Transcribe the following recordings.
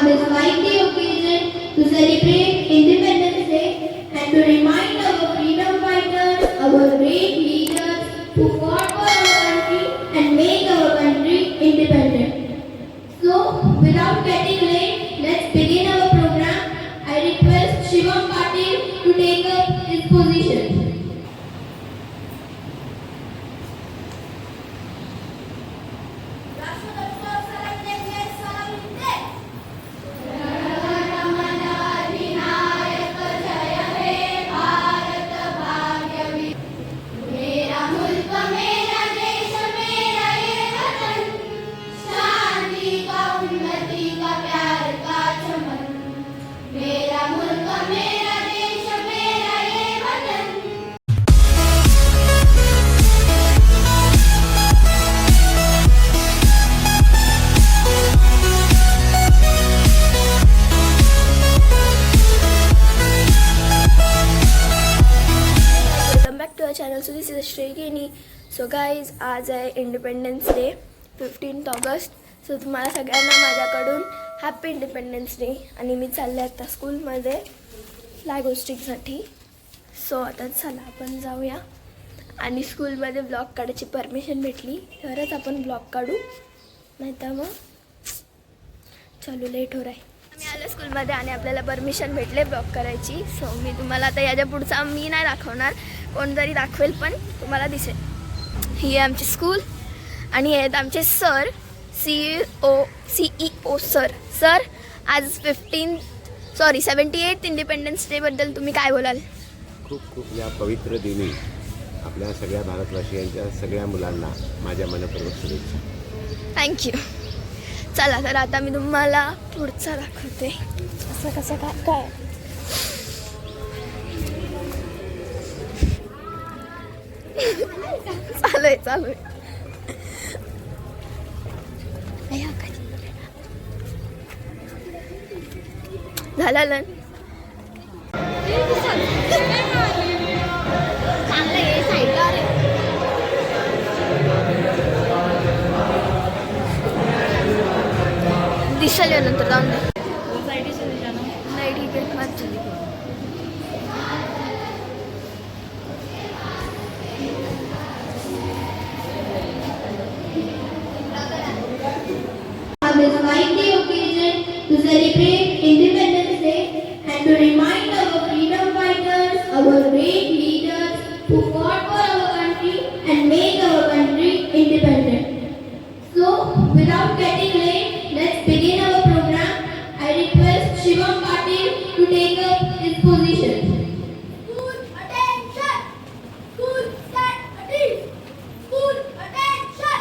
this mighty occasion to celebrate Independence Day and to remind our freedom fighters, our great leaders who fought for our country and made our country independent. So, without getting late, let's begin our program. I request Shivam Patil to take up his position. Channel. So this is श्रेयगिनी. So guys, आज आहे independence day 15 August. सो तुम्हाला सगळ्यांना माझ्याकडून happy independence day. आणि मी चालले आता स्कूलमध्ये फ्लॅग होस्टिंगसाठी. सो आता चला आपण जाऊया. आणि स्कूलमध्ये ब्लॉग काढायची परमिशन भेटली तरच आपण ब्लॉग काढू, नाही तर मग चलो लेट हो आहे. मी आलो स्कूलमध्ये आणि आपल्याला परमिशन भेटले ब्लॉग करायची. सो मी तुम्हाला आता याच्या पुढचा मी नाही दाखवणार, कोणतरी दाखवेल, पण तुम्हाला दिसेल. ही आहे आमची स्कूल आणि हे आहेत आमचे सर, CEO सर. सर, आज 78th इंडिपेंडन्स डेबद्दल तुम्ही काय बोलाल? खूप खूप या पवित्र दिनी आपल्या सगळ्या भारतवासियांच्या सगळ्या मुलांना माझ्या मनपूर्वक शुभेच्छा. थँक्यू. चला तर आता मी तुम्हाला पुढचा दाखवते. असं कसं काय काय चालू आहे. झालं दिशा नंतर जाऊन दे. नाही ठीक आहे, माझी On this mighty occasion to celebrate Independence Day and to remind our freedom fighters, our great leaders who fought for our country and made our country independent. So, without getting late, let's begin our program. I request Shivam Patil to take up his position. School attention! School stand at ease! School attention!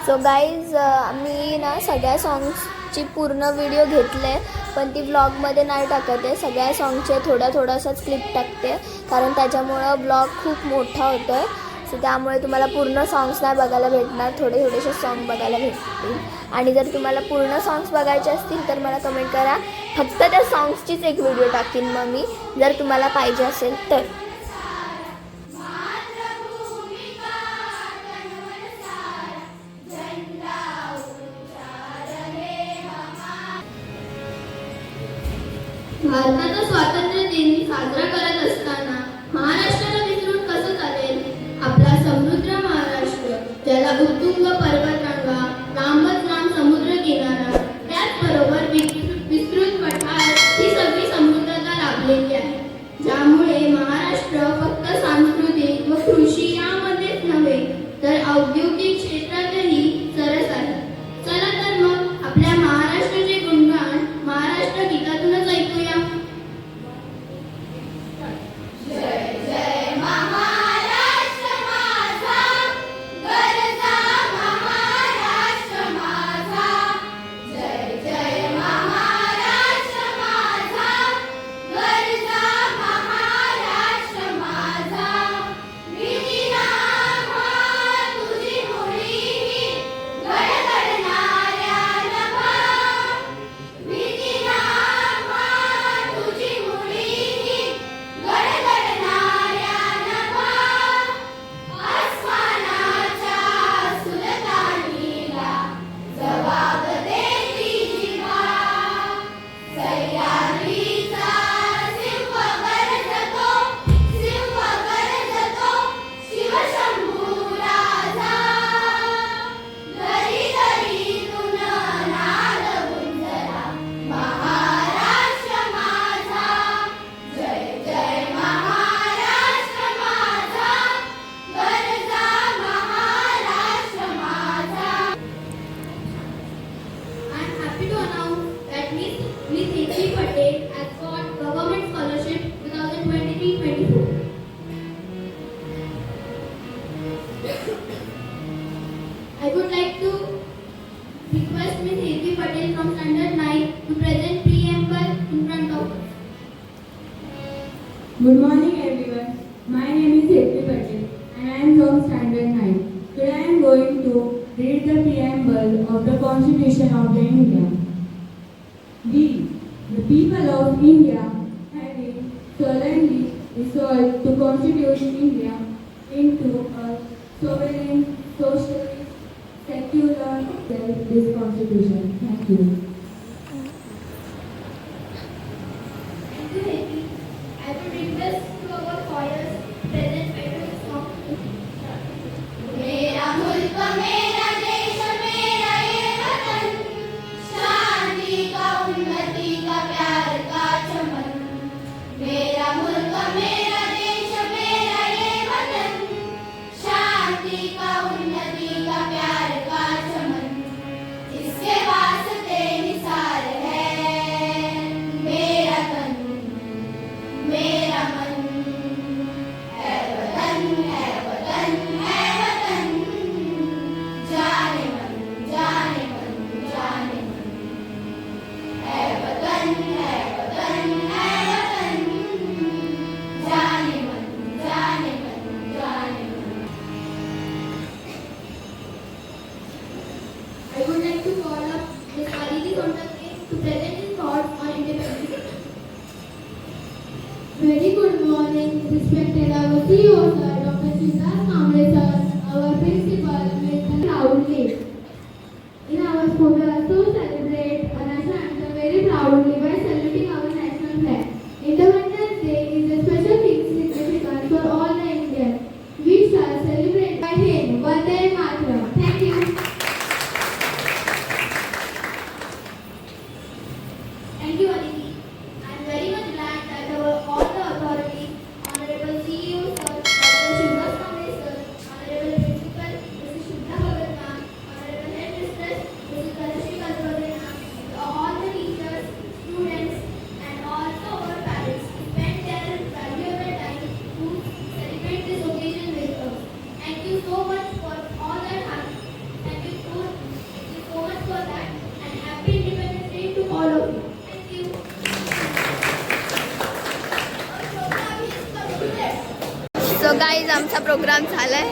So guys मी ना सगळ्या सॉंग्सची पूर्ण video घेतले, पण ती व्लॉगमध्ये नाही टाकत आहे. सगळ्या सॉंगचे थोडासाच क्लिप टाकते, कारण त्याच्यामुळं व्लॉग खूप मोठा होतो आहे. सो त्यामुळे तुम्हाला पूर्ण सॉंग्स नाही बघायला भेटणार, थोडेसे सॉन्ग बघायला भेटतील. आणि जर तुम्हाला पूर्ण सॉंग्स बघायचे असतील तर मला कमेंट करा, फक्त त्या सॉंग्सचीच एक व्हिडिओ टाकीन मग मी, जर तुम्हाला पाहिजे असेल तर. भारताचा स्वातंत्र्य दिन साजरा करत असताना महाराष्ट्राला विसरून कसं चालेल? आपला समृद्ध महाराष्ट्र, ज्याला उत्तुंग पर्वतरांगा, लांबच लांब समुद्र किनारा, त्याचबरोबर विस्तृत पठार, ही सगळी समृद्धता लाभलेली आहे, ज्यामुळे महाराष्ट्र फक्त सांस्कृतिक व कृषी यामध्येच नव्हे तर औद्योगिक क्षेत्रातही सरस आहे. चला तर मग आपल्या महाराष्ट्राचे गुणगान महाराष्ट्र गीतातूनच ऐकूया. I would like to request Ms. Hirvi Patel from Standard 9 to present preamble in front of us. Good morning everyone. My name is Hirvi Patel and I am from Standard 9. Today I am going to read the preamble of the Constitution of the India. We, the people of India, having solemnly resolved to constitute India into a sovereign, socialist, secular state, this constitution. Thank you. Thank you, Hirvi. I would request to our choirs present federal song. मेरा मुल्क मेरा देश मेरा ये वतन, शांति का उन्नति का प्यार का चमन. मेरा मुल्क मेरा देश मेरा ये वतन, शांति का उन्नति का प्यार का चमन. इसके वास्ते निसार है मेरा तन मेरा मन. है वतन है वतन है वतन, जाने मन जाने मन जाने मन. है वतन है वतन है वतन, जाने मन जाने मन जाने मन. I would like to call up Ms. Aditi Sondake to present his thoughts on independence. Very good morning, respected our CEO sir, Dr. Siddharth Kamble sir, our principal, Mr. Proudly. In our school, we also celebrate a national anthem very proudly by saluting our national flag. Independence Day is a special significance for all the Indians. We shall celebrate by hymn, Vande Mataram. Thank you. Thank you, Aditi. I am very much glad that all the authorities, Honorable CEO sir, Dr. Srinivas Kamble sir, Honorable Principal, Mrs. Shubha Bhagatman, Honorable Headmistress, Mrs. Kalashri Kalpadena, all the teachers, students, and also our parents spend their valuable time to celebrate this occasion with us. Thank you so much for all that happened. Thank you so guys आमचा programme झालाय.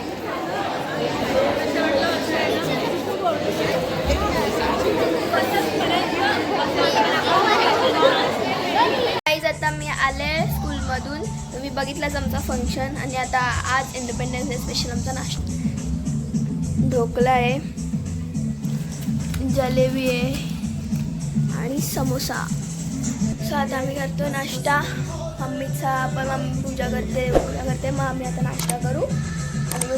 Guys आता मी आले स्कूलमधून. तुम्ही बघितलंच आमचा function. आणि आता आज इंडिपेंडन्स डे स्पेशल आमचा नाश्ता ढोकळा आहे, जलेबी आहे आणि समोसा. सो आता आम्ही करतो नाश्ता. मम्मी पूजा करते मग आम्ही आता नाश्ता करू आणि मग